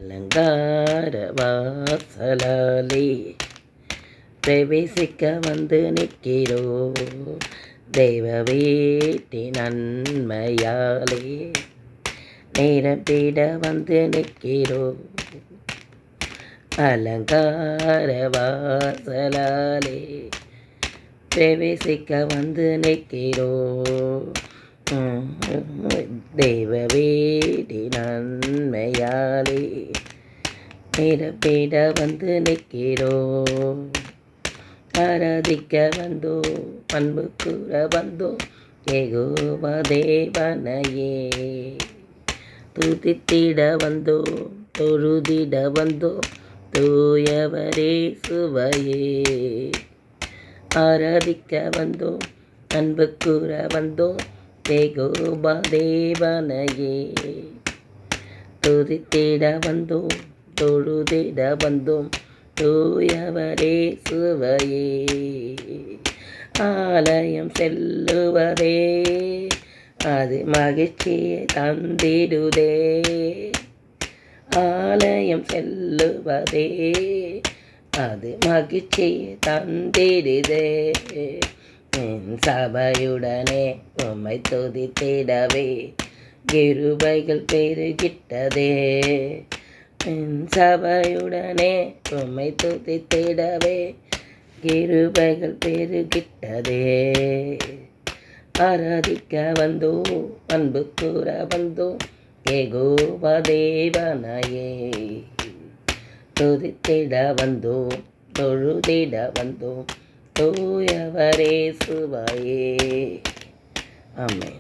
அலங்கார வாசலாலே பிரவேசிக்க வந்து நிற்கிறோ தெய்வ வீட்டி நன்மையாலே நிரம்பிட வந்து நிற்கிறோ அலங்கார வாசலாலே பிரவேசிக்க வந்து நிற்கிறோ தெய்வ வீடி நன்மையாலே நிரப்பிட வந்து நிற்கிறோ ஆராதிக்க வந்தோ அன்பு கூற வந்தோ யெகோவா தேவனையே துதித்திட வந்தோ தொழுதிட வந்தோ தூயவரே சுவையே ஆராதிக்க வந்தோ அன்பு கூற வந்தோ யெகோவா தேவனையே துதித்திட வந்தோம் தொழுதிட வந்தோம் தூயவரே சுவையே ஆலயம் செல்லுவதே அது மகிழ்ச்சியை தந்திடுதே ஆலயம் செல்லுவதே அது மகிழ்ச்சியை தந்திடுதே என் சபையுடனே உம்மை துதித்திடவே கிருபைகள் பெருகிட்டதே என் சபையுடனே உம்மை துதித்திடவே கிருபைகள் பெருகிட்டதே ஆராதிக்க வந்தோ அன்பு கூற வந்தோ யெகோவா தேவனையே துதித்திட வந்தோ தொழுதிட வந்தோ தூயவரே சுவையே ஆமென்.